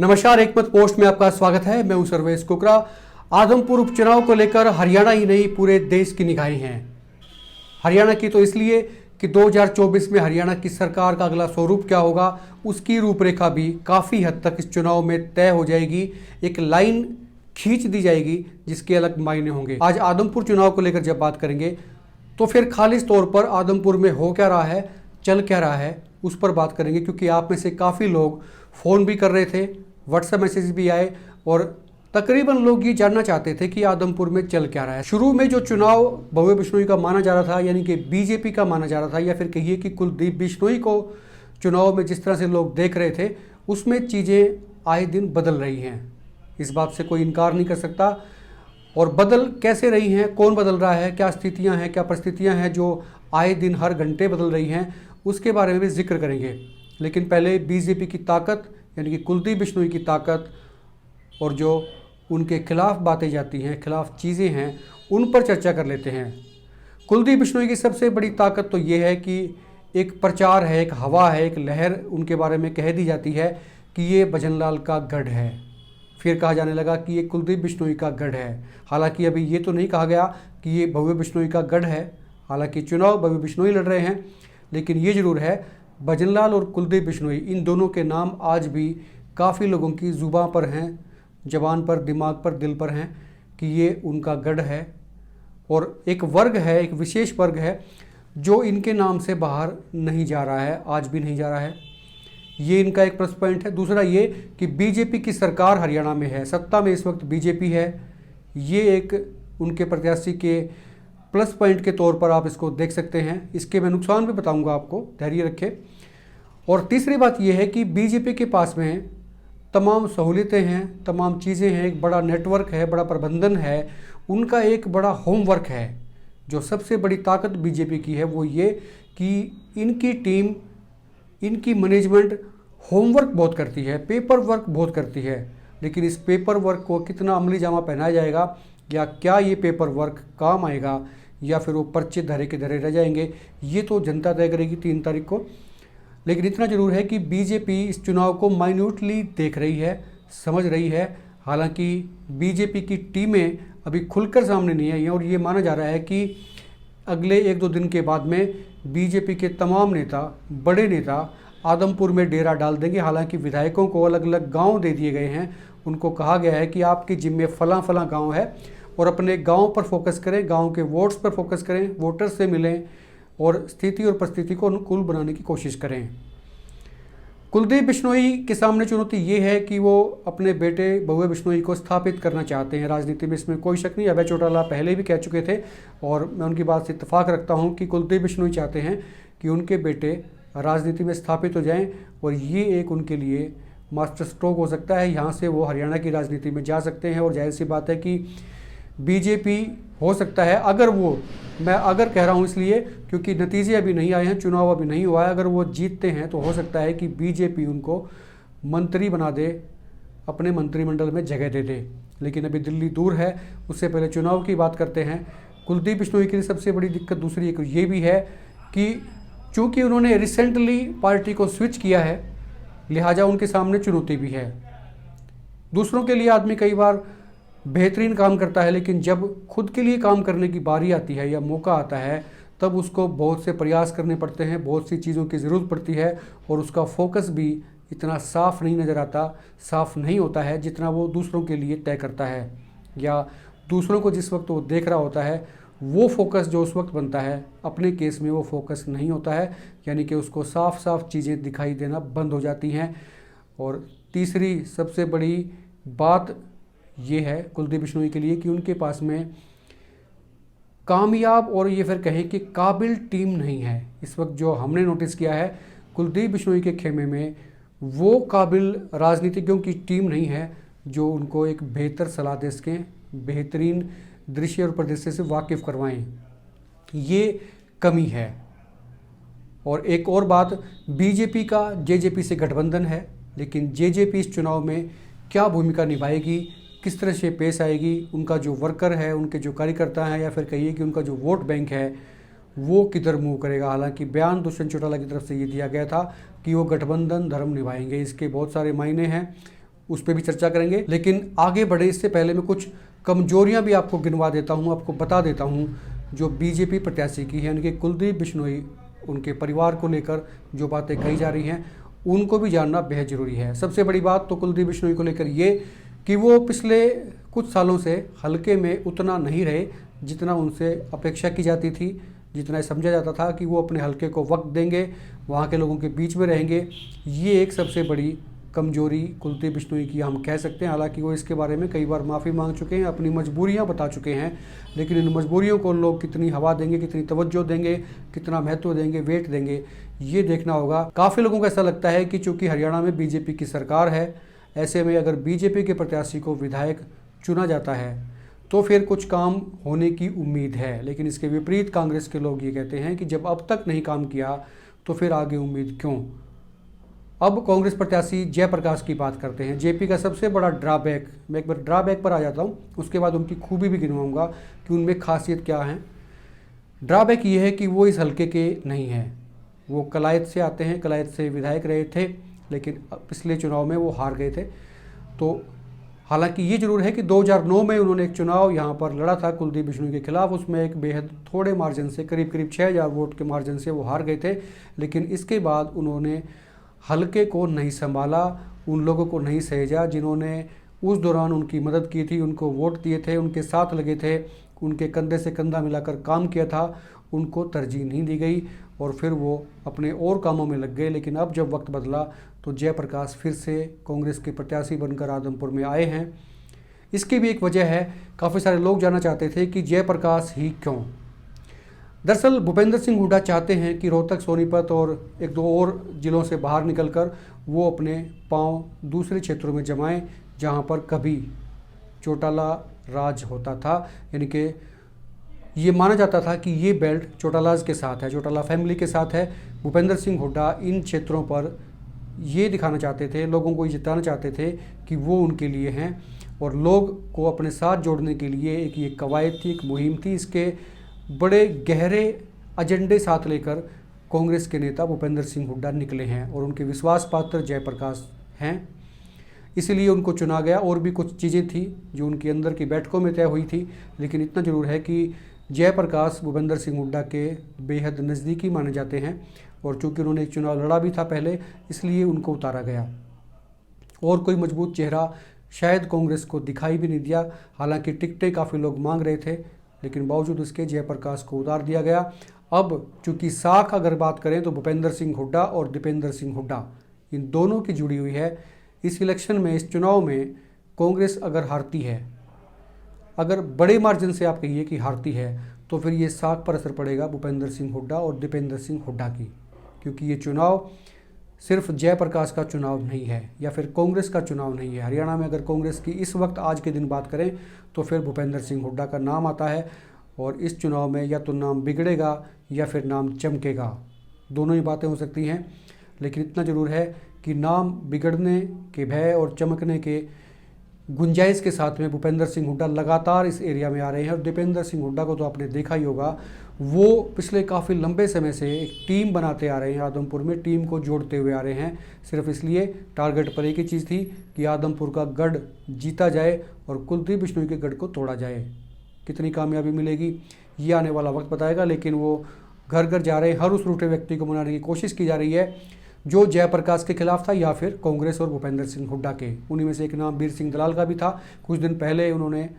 नमस्कार, एकमत पोस्ट में आपका स्वागत है। मैं हूं सर्वेश कुकरा। आदमपुर उपचुनाव को लेकर हरियाणा ही नहीं पूरे देश की निगाहें हैं। हरियाणा की तो इसलिए कि 2024 में हरियाणा की सरकार का अगला स्वरूप क्या होगा, उसकी रूपरेखा भी काफ़ी हद तक इस चुनाव में तय हो जाएगी। एक लाइन खींच दी जाएगी जिसके अलग मायने होंगे। आज आदमपुर चुनाव को लेकर जब बात करेंगे तो फिर खालिस तौर पर आदमपुर में हो क्या रहा है, चल क्या रहा है, उस पर बात करेंगे। क्योंकि आप में से काफ़ी लोग फ़ोन भी कर रहे थे, व्हाट्सएप मैसेज भी आए और तकरीबन लोग ये जानना चाहते थे कि आदमपुर में चल क्या रहा है। शुरू में जो चुनाव भव्य बिश्नोई का माना जा रहा था, यानी कि बीजेपी का माना जा रहा था, या फिर कहिए कि कुलदीप बिश्नोई को चुनाव में जिस तरह से लोग देख रहे थे, उसमें चीज़ें आए दिन बदल रही हैं। इस बात से कोई इनकार नहीं कर सकता। और बदल कैसे रही हैं, कौन बदल रहा है, क्या स्थितियां हैं, क्या परिस्थितियां हैं जो आए दिन हर घंटे बदल रही हैं, उसके बारे में भी जिक्र करेंगे। लेकिन पहले बीजेपी की ताकत यानी कि कुलदीप बिश्नोई की ताकत और जो उनके खिलाफ बातें जाती हैं, खिलाफ चीज़ें हैं, उन पर चर्चा कर लेते हैं। कुलदीप बिश्नोई की सबसे बड़ी ताकत तो ये है कि एक प्रचार है, एक हवा है, एक लहर उनके बारे में कह दी जाती है कि ये भजनलाल का गढ़ है। फिर कहा जाने लगा कि ये कुलदीप बिश्नोई का गढ़ है। हालांकि अभी ये तो नहीं कहा गया कि ये भव्य बिश्नोई का गढ़ है। हालांकि चुनाव भव्य बिश्नोई लड़ रहे हैं, लेकिन ये ज़रूर है भजनलाल और कुलदीप बिश्नोई, इन दोनों के नाम आज भी काफ़ी लोगों की ज़ुबान पर हैं, ज़बान पर, दिमाग पर, दिल पर हैं कि ये उनका गढ़ है। और एक वर्ग है, एक विशेष वर्ग है जो इनके नाम से बाहर नहीं जा रहा है, आज भी नहीं जा रहा है। ये इनका एक प्लस पॉइंट है। दूसरा ये कि बीजेपी की सरकार हरियाणा में है, सत्ता में इस वक्त बीजेपी है। ये एक उनके प्रत्याशी के प्लस पॉइंट के तौर पर आप इसको देख सकते हैं। इसके मैं नुकसान भी बताऊंगा आपको, धैर्य रखें। और तीसरी बात यह है कि बीजेपी के पास में तमाम सहूलियतें हैं, तमाम चीज़ें हैं, एक बड़ा नेटवर्क है, बड़ा प्रबंधन है, उनका एक बड़ा होमवर्क है। जो सबसे बड़ी ताकत बीजेपी की है वो ये कि इनकी टीम, इनकी मैनेजमेंट होमवर्क बहुत करती है, पेपर वर्क बहुत करती है। लेकिन इस पेपर वर्क को कितना अमली जामा पहनाया जाएगा, या क्या ये पेपर वर्क काम आएगा, या फिर वो पर्चे धरे के धरे रह जाएंगे, ये तो जनता तय करेगी 3 तारीख को। लेकिन इतना ज़रूर है कि बीजेपी इस चुनाव को माइन्यूटली देख रही है, समझ रही है। हालांकि बीजेपी की टीमें अभी खुलकर सामने नहीं आई हैं और ये माना जा रहा है कि अगले 1-2 दिन के बाद में बीजेपी के तमाम नेता, बड़े नेता आदमपुर में डेरा डाल देंगे। हालांकि विधायकों को अलग अलग गांव दे दिए गए हैं। उनको कहा गया है कि आपकी जिम्मे फलां फलां गांव है और अपने गांव पर फोकस करें, गांव के वोट्स पर फोकस करें, वोटर्स से मिलें और स्थिति और परिस्थिति को अनुकूल बनाने की कोशिश करें। कुलदीप बिश्नोई के सामने चुनौती ये है कि वो अपने बेटे भव्य बिश्नोई को स्थापित करना चाहते हैं राजनीति में, इसमें कोई शक नहीं। अभय चौटाला पहले भी कह चुके थे और मैं उनकी बात से इत्तेफाक रखता हूँ कि कुलदीप बिश्नोई चाहते हैं कि उनके बेटे राजनीति में स्थापित हो जाएं और ये एक उनके लिए मास्टर स्ट्रोक हो सकता है। यहाँ से वो हरियाणा की राजनीति में जा सकते हैं और जाहिर सी बात है कि बीजेपी हो सकता है, अगर वो, मैं अगर कह रहा हूँ इसलिए क्योंकि नतीजे अभी नहीं आए हैं, चुनाव अभी नहीं हुआ है, अगर वो जीतते हैं तो हो सकता है कि बीजेपी उनको मंत्री बना दे, अपने मंत्रिमंडल में जगह दे दे। लेकिन अभी दिल्ली दूर है, उससे पहले चुनाव की बात करते हैं। कुलदीप बिश्नोई की सबसे बड़ी दिक्कत दूसरी एक ये भी है कि चूँकि उन्होंने रिसेंटली पार्टी को स्विच किया है, लिहाजा उनके सामने चुनौती भी है। दूसरों के लिए आदमी कई बार बेहतरीन काम करता है, लेकिन जब खुद के लिए काम करने की बारी आती है या मौका आता है, तब उसको बहुत से प्रयास करने पड़ते हैं, बहुत सी चीज़ों की ज़रूरत पड़ती है और उसका फोकस भी इतना साफ नहीं नज़र आता, साफ नहीं होता है जितना वो दूसरों के लिए तय करता है, या दूसरों को जिस वक्त वो देख रहा होता है वो फोकस जो उस वक्त बनता है, अपने केस में वो फोकस नहीं होता है, यानी कि उसको साफ साफ चीज़ें दिखाई देना बंद हो जाती हैं। और तीसरी सबसे बड़ी बात ये है कुलदीप बिश्नोई के लिए कि उनके पास में कामयाब और ये फिर कहें कि काबिल टीम नहीं है। इस वक्त जो हमने नोटिस किया है कुलदीप बिश्नोई के खेमे में वो काबिल राजनीतिज्ञों की टीम नहीं है जो उनको एक बेहतर सलाह दे सकें, बेहतरीन दृश्य और परिदृश्य से वाकिफ़ करवाएं। ये कमी है। और एक और बात, बीजेपी का जेजेपी से गठबंधन है, लेकिन जेजेपी इस चुनाव में क्या भूमिका निभाएगी, किस तरह से पेश आएगी, उनका जो वर्कर है, उनके जो कार्यकर्ता हैं, या फिर कहिए कि उनका जो वोट बैंक है वो किधर मूव करेगा। हालांकि बयान दुष्यंत चौटाला की तरफ से ये दिया गया था कि वो गठबंधन धर्म निभाएंगे, इसके बहुत सारे मायने हैं। उस पर भी चर्चा करेंगे। लेकिन आगे बढ़े इससे पहले मैं कुछ कमजोरियां भी आपको गिनवा देता हूं, आपको बता देता हूं जो बीजेपी प्रत्याशी की है। उनके कुलदीप बिश्नोई, उनके परिवार को लेकर जो बातें कही जा रही हैं उनको भी जानना बेहद ज़रूरी है। सबसे बड़ी बात तो कुलदीप बिश्नोई को लेकर ये कि वो पिछले कुछ सालों से हल्के में उतना नहीं रहे जितना उनसे अपेक्षा की जाती थी, जितना समझा जाता था कि वो अपने हल्के को वक्त देंगे, वहाँ के लोगों के बीच में रहेंगे। ये एक सबसे बड़ी कमजोरी कुलदीप बिश्नोई की हम कह सकते हैं। हालांकि वो इसके बारे में कई बार माफ़ी मांग चुके हैं, अपनी मजबूरियां बता चुके हैं, लेकिन इन मजबूरियों को लोग कितनी हवा देंगे, कितनी तवज्जो देंगे, कितना महत्व देंगे, वेट देंगे, ये देखना होगा। काफ़ी लोगों को ऐसा लगता है कि चूँकि हरियाणा में बीजेपी की सरकार है, ऐसे में अगर बीजेपी के प्रत्याशी को विधायक चुना जाता है तो फिर कुछ काम होने की उम्मीद है। लेकिन इसके विपरीत कांग्रेस के लोग ये कहते हैं कि जब अब तक नहीं काम किया तो फिर आगे उम्मीद क्यों। अब कांग्रेस प्रत्याशी जयप्रकाश की बात करते हैं। जेपी का सबसे बड़ा ड्रॉबैक, मैं एक बार ड्रॉबैक पर आ जाता हूँ, उसके बाद उनकी खूबी भी गिनवाऊंगा कि उनमें खासियत क्या है। ड्रॉबैक ये है कि वो इस हल्के के नहीं हैं। वो कलायत से आते हैं, कलायत से विधायक रहे थे, लेकिन पिछले चुनाव में वो हार गए थे। तो हालांकि ये जरूर है कि 2009 में उन्होंने एक चुनाव यहाँ पर लड़ा था कुलदीप बिश्नोई के खिलाफ, उसमें एक बेहद थोड़े मार्जिन से, करीब 6000 वोट के मार्जिन से वो हार गए थे। लेकिन इसके बाद उन्होंने हल्के को नहीं संभाला, उन लोगों को नहीं सहेजा जिन्होंने उस दौरान उनकी मदद की थी, उनको वोट दिए थे, उनके साथ लगे थे, उनके कंधे से कंधा मिलाकर काम किया था, उनको तरजीह नहीं दी गई और फिर वो अपने और कामों में लग गए। लेकिन अब जब वक्त बदला तो जयप्रकाश फिर से कांग्रेस के प्रत्याशी बनकर आदमपुर में आए हैं। इसकी भी एक वजह है, काफ़ी सारे लोग जानना चाहते थे कि जयप्रकाश ही क्यों। दरअसल भूपेंद्र सिंह हुड्डा चाहते हैं कि रोहतक, सोनीपत और एक दो और ज़िलों से बाहर निकलकर वो अपने पांव दूसरे क्षेत्रों में जमाएं जहां पर कभी चौटाला राज होता था। यानी कि ये माना जाता था कि ये बेल्ट चौटालाज के साथ है, चौटाला फैमिली के साथ है। भूपेंद्र सिंह हुड्डा इन क्षेत्रों पर ये दिखाना चाहते थे, लोगों को ये जिताना चाहते थे कि वो उनके लिए हैं और लोग को अपने साथ जोड़ने के लिए एक ये कवायद थी, एक मुहिम थी। इसके बड़े गहरे एजेंडे साथ लेकर कांग्रेस के नेता भूपेंद्र सिंह हुड्डा निकले हैं और उनके विश्वास पात्र जयप्रकाश हैं, इसलिए उनको चुना गया। और भी कुछ चीज़ें थी जो उनके अंदर की बैठकों में तय हुई थी, लेकिन इतना ज़रूर है कि जयप्रकाश भूपेंद्र सिंह हुड्डा के बेहद नज़दीकी माने जाते हैं और चूँकि उन्होंने एक चुनाव लड़ा भी था पहले, इसलिए उनको उतारा गया। और कोई मजबूत चेहरा शायद कांग्रेस को दिखाई भी नहीं दिया। हालांकि टिकटें काफ़ी लोग मांग रहे थे, लेकिन बावजूद इसके जयप्रकाश को उतार दिया गया। अब चूँकि साख अगर बात करें तो भूपेंद्र सिंह हुड्डा और दीपेंद्र सिंह हुड्डा, इन दोनों की जुड़ी हुई है। इस इलेक्शन में, इस चुनाव में कांग्रेस अगर हारती है, अगर बड़े मार्जिन से आप कहिए कि हारती है, तो फिर ये साख पर असर पड़ेगा भूपेंद्र सिंह हुड्डा और दीपेंद्र सिंह हुड्डा की, क्योंकि ये चुनाव सिर्फ जयप्रकाश का चुनाव नहीं है या फिर कांग्रेस का चुनाव नहीं है। हरियाणा में अगर कांग्रेस की इस वक्त आज के दिन बात करें तो फिर भूपेंद्र सिंह हुड्डा का नाम आता है और इस चुनाव में या तो नाम बिगड़ेगा या फिर नाम चमकेगा, दोनों ही बातें हो सकती हैं। लेकिन इतना ज़रूर है कि नाम बिगड़ने के भय और चमकने के गुंजाइश के साथ में भूपेंद्र सिंह हुड्डा लगातार इस एरिया में आ रहे हैं। और दीपेंद्र सिंह हुड्डा को तो आपने देखा ही होगा, वो पिछले काफ़ी लंबे समय से एक टीम बनाते आ रहे हैं, आदमपुर में टीम को जोड़ते हुए आ रहे हैं। सिर्फ इसलिए टारगेट पर एक ही चीज़ थी कि आदमपुर का गढ़ जीता जाए और कुलदीप बिश्नोई के गढ़ को तोड़ा जाए। कितनी कामयाबी मिलेगी ये आने वाला वक्त बताएगा, लेकिन वो घर घर जा रहे हैं, हर उस रूठे व्यक्ति को मनाने की कोशिश की जा रही है जो जयप्रकाश के खिलाफ था या फिर कांग्रेस और भूपेंद्र सिंह हुड्डा के। उन्हीं में से एक नाम वीर सिंह दलाल का भी था। कुछ दिन पहले उन्होंने,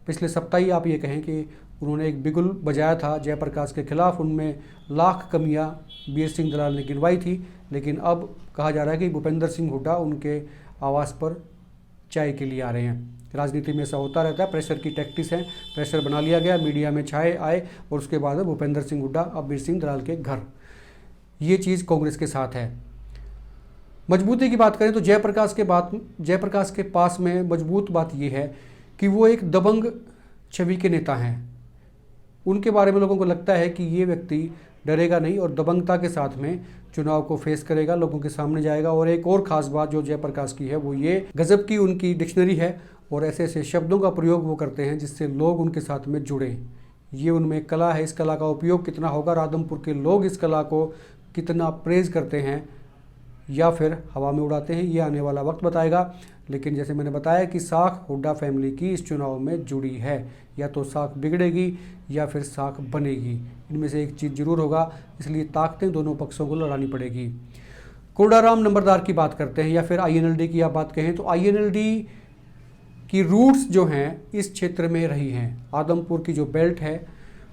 पिछले सप्ताह ही आप ये कहें कि उन्होंने एक बिगुल बजाया था जयप्रकाश के खिलाफ, उनमें लाख कमियां वीर सिंह दलाल ने गिनवाई थी। लेकिन अब कहा जा रहा है कि भूपेंद्र सिंह हुड्डा उनके आवास पर चाय के लिए आ रहे हैं। राजनीति में ऐसा होता रहता है, प्रेशर की टैक्टिस है, प्रेशर बना लिया गया, मीडिया में छाए आए और उसके बाद भूपेंद्र सिंह हुड्डा अब वीर सिंह दलाल के घर। ये चीज़ कांग्रेस के साथ है। मजबूती की बात करें तो जयप्रकाश के पास में मजबूत बात यह है कि वो एक दबंग छवि के नेता हैं। उनके बारे में लोगों को लगता है कि ये व्यक्ति डरेगा नहीं और दबंगता के साथ में चुनाव को फेस करेगा, लोगों के सामने जाएगा। और एक और ख़ास बात जो जयप्रकाश की है वो ये, गजब की उनकी डिक्शनरी है और ऐसे ऐसे शब्दों का प्रयोग वो करते हैं जिससे लोग उनके साथ में जुड़ें। ये उनमें कला है। इस कला का उपयोग कितना होगा, राधमपुर के लोग इस कला को कितना प्रेज करते हैं या फिर हवा में उड़ाते हैं, ये आने वाला वक्त बताएगा। लेकिन जैसे मैंने बताया कि साख हुड्डा फैमिली की इस चुनाव में जुड़ी है। या तो साख बिगड़ेगी या फिर साख बनेगी, इनमें से एक चीज़ जरूर होगा, इसलिए ताकतें दोनों पक्षों को लड़ानी पड़ेगी। कोडाराम नंबरदार की बात करते हैं या फिर आईएनएलडी की आप बात कहें तो आईएनएलडी की रूट्स जो हैं इस क्षेत्र में रही हैं। आदमपुर की जो बेल्ट है,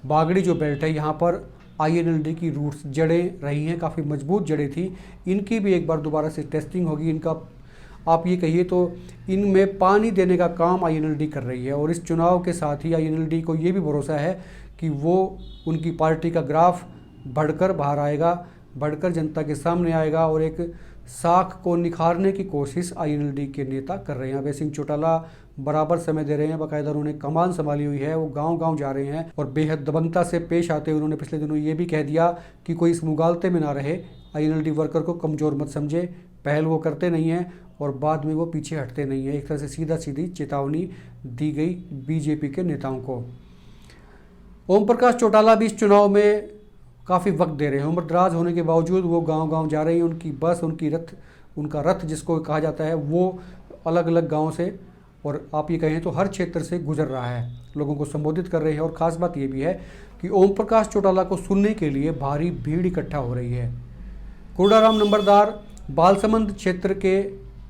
बागड़ी जो बेल्ट है, यहाँ पर आईएनएलडी की रूट्स जड़ें रही हैं, काफ़ी मजबूत जड़ें थी। इनकी भी एक बार दोबारा से टेस्टिंग होगी। इनका आप ये कहिए तो इनमें पानी देने का काम आईएनएलडी कर रही है। और इस चुनाव के साथ ही आईएनएलडी को ये भी भरोसा है कि वो उनकी पार्टी का ग्राफ बढ़कर बाहर आएगा, बढ़कर जनता के सामने आएगा और एक साख को निखारने की कोशिश आईएनएलडी के नेता कर रहे हैं। अभय सिंह चौटाला बराबर समय दे रहे हैं, बाकायदा उन्होंने कमान संभाली हुई है, वो गांव-गांव जा रहे हैं और बेहद दबंगता से पेश आते हुए उन्होंने पिछले दिनों ये भी कह दिया कि कोई इस मुगालते में ना रहे, आईएनएलडी वर्कर को कमज़ोर मत समझे। पहल वो करते नहीं हैं और बाद में वो पीछे हटते नहीं हैं। एक तरह से सीधा सीधी चेतावनी दी गई बीजेपी के नेताओं को। ओम प्रकाश चौटाला भी इस चुनाव में काफ़ी वक्त दे रहे हैं। उम्र दराज होने के बावजूद वो गांव-गांव जा रही हैं। उनकी बस, उनका रथ जिसको कहा जाता है, वो अलग अलग गांव से और आप ये कहें तो हर क्षेत्र से गुजर रहा है, लोगों को संबोधित कर रहे हैं। और ख़ास बात ये भी है कि ओम प्रकाश चौटाला को सुनने के लिए भारी भीड़ इकट्ठा हो रही है। कोडाराम नंबरदार बालसमंद क्षेत्र के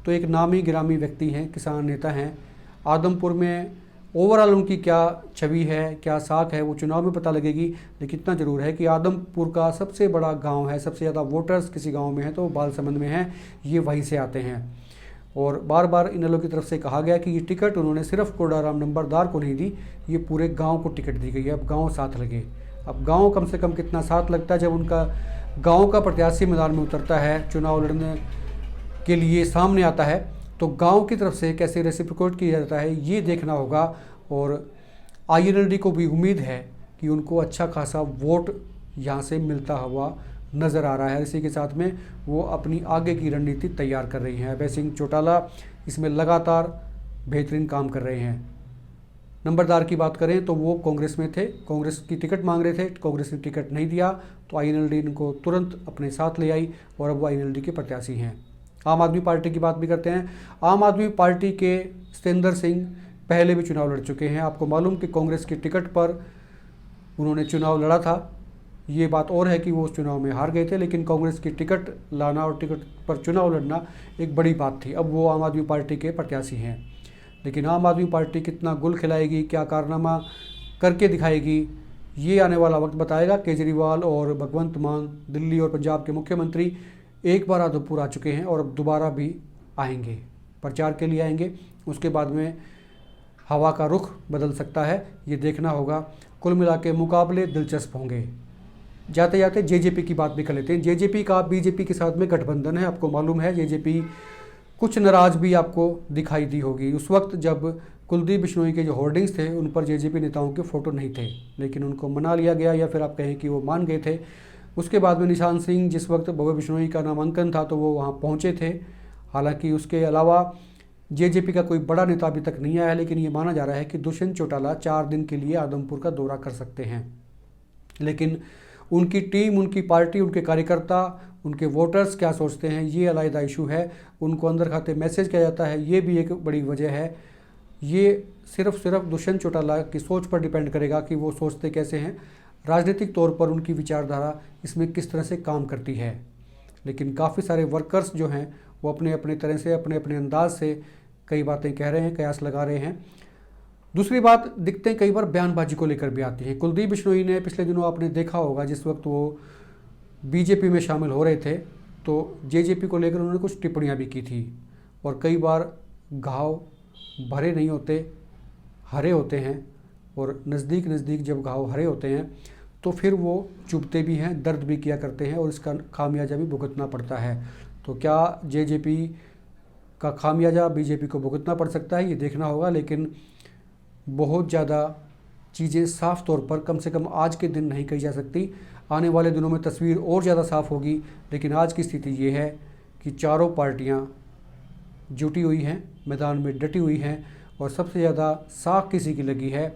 तो एक नामी गिरामी व्यक्ति हैं, किसान नेता हैं। आदमपुर में ओवरऑल उनकी क्या छवि है, क्या साख है, वो चुनाव में पता लगेगी। लेकिन इतना ज़रूर है कि आदमपुर का सबसे बड़ा गांव है, सबसे ज़्यादा वोटर्स किसी गांव में हैं तो वो बालसमंद में हैं, ये वहीं से आते हैं। और बार बार इनेलो की तरफ से कहा गया कि ये टिकट उन्होंने सिर्फ कोडाराम नंबरदार को नहीं दी, ये पूरे गांव को टिकट दी गई है। अब गांव साथ लगे। अब गांव कम से कम कितना साथ लगता है जब उनका गांव का प्रत्याशी मैदान में उतरता है, चुनाव लड़ने के लिए सामने आता है, तो गांव की तरफ से कैसे रेसिप्रोकेट किया जाता है ये देखना होगा। और आईएनएलडी को भी उम्मीद है कि उनको अच्छा खासा वोट यहाँ से मिलता हुआ नज़र आ रहा है। इसी के साथ में वो अपनी आगे की रणनीति तैयार कर रही हैं। अभय सिंह चौटाला इसमें लगातार बेहतरीन काम कर रहे हैं। नंबरदार की बात करें तो वो कांग्रेस में थे, कांग्रेस की टिकट मांग रहे थे, कांग्रेस ने टिकट नहीं दिया तो आईएनएलडी इनको तुरंत अपने साथ ले आई और अब वो आईएनएलडी के प्रत्याशी हैं। आम आदमी पार्टी की बात भी करते हैं। आम आदमी पार्टी के सतेंद्र सिंह पहले भी चुनाव लड़ चुके हैं। आपको मालूम कि कांग्रेस की टिकट पर उन्होंने चुनाव लड़ा था। ये बात और है कि वो उस चुनाव में हार गए थे, लेकिन कांग्रेस की टिकट लाना और टिकट पर चुनाव लड़ना एक बड़ी बात थी। अब वो आम आदमी पार्टी के प्रत्याशी हैं। लेकिन आम आदमी पार्टी कितना गुल खिलाएगी, क्या कारनामा करके दिखाएगी, ये आने वाला वक्त बताएगा। केजरीवाल और भगवंत मान दिल्ली और पंजाब के मुख्यमंत्री एक बार आदमपुर आ चुके हैं और अब दोबारा भी आएंगे, प्रचार के लिए आएंगे। उसके बाद में हवा का रुख बदल सकता है, ये देखना होगा। कुल मिला के मुकाबले दिलचस्प होंगे। जाते जाते जेजेपी की बात भी कर लेते हैं। जेजेपी का बीजेपी के साथ में गठबंधन है। आपको मालूम है जेजेपी कुछ नाराज़ भी आपको दिखाई दी होगी उस वक्त जब कुलदीप बिश्नोई के जो होर्डिंग्स थे उन पर जेजेपी नेताओं के फ़ोटो नहीं थे, लेकिन उनको मना लिया गया या फिर आप कहें कि वो मान गए थे। उसके बाद में निशान सिंह, जिस वक्त भगत बिश्नोई का नामांकन था तो वो वहाँ पहुँचे थे। हालांकि उसके अलावा जेजेपी का कोई बड़ा नेता अभी तक नहीं आया है, लेकिन ये माना जा रहा है कि दुष्यंत चौटाला 4 दिन के लिए आदमपुर का दौरा कर सकते हैं। लेकिन उनकी टीम, उनकी पार्टी, उनके कार्यकर्ता, उनके वोटर्स क्या सोचते हैं ये अलग इशू है। उनको अंदर खाते मैसेज किया जाता है, ये भी एक बड़ी वजह है। ये सिर्फ दुष्यंत चौटाला की सोच पर डिपेंड करेगा कि वो सोचते कैसे हैं, राजनीतिक तौर पर उनकी विचारधारा इसमें किस तरह से काम करती है। लेकिन काफ़ी सारे वर्कर्स जो हैं वो अपने अपने तरह से, अपने अपने अंदाज से कई बातें कह रहे हैं, कयास लगा रहे हैं। दूसरी बात, दिक्कतें कई बार बयानबाजी को लेकर भी आती हैं। कुलदीप बिश्नोई ने पिछले दिनों आपने देखा होगा, जिस वक्त वो बीजेपी में शामिल हो रहे थे तो जेजेपी को लेकर उन्होंने कुछ टिप्पणियां भी की थी। और कई बार घाव भरे नहीं होते, हरे होते हैं। और नज़दीक जब घाव हरे होते हैं तो फिर वो चुभते भी हैं, दर्द भी किया करते हैं और इसका खामियाजा भी भुगतना पड़ता है। तो क्या जेजेपी का खामियाजा बीजेपी को भुगतना पड़ सकता है, ये देखना होगा। लेकिन बहुत ज़्यादा चीज़ें साफ़ तौर पर कम से कम आज के दिन नहीं कही जा सकती। आने वाले दिनों में तस्वीर और ज़्यादा साफ़ होगी। लेकिन आज की स्थिति ये है कि चारों पार्टियां जुटी हुई हैं, मैदान में डटी हुई हैं और सबसे ज़्यादा साख किसी की लगी है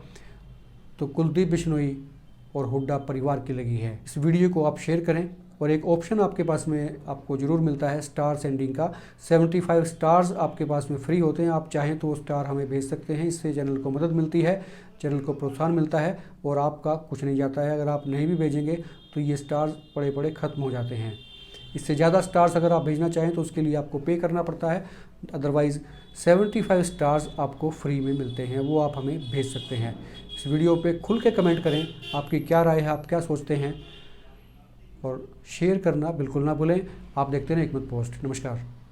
तो कुलदीप बिश्नोई और हुड्डा परिवार की लगी है। इस वीडियो को आप शेयर करें और एक ऑप्शन आपके पास में आपको ज़रूर मिलता है स्टार सेंडिंग का। 75 स्टार्स आपके पास में फ्री होते हैं, आप चाहें तो वो स्टार हमें भेज सकते हैं। इससे चैनल को मदद मिलती है, चैनल को प्रोत्साहन मिलता है और आपका कुछ नहीं जाता है। अगर आप नहीं भी भेजेंगे तो ये स्टार्स पड़े पड़े ख़त्म हो जाते हैं। इससे ज़्यादा स्टार्स अगर आप भेजना चाहें तो उसके लिए आपको पे करना पड़ता है, अदरवाइज़ 75 स्टार्स आपको फ्री में मिलते हैं, वो आप हमें भेज सकते हैं। इस वीडियो पे खुल के कमेंट करें, आपकी क्या राय है, आप क्या सोचते हैं, और शेयर करना बिल्कुल ना भूलें। आप देखते रहें एकमत पोस्ट। नमस्कार।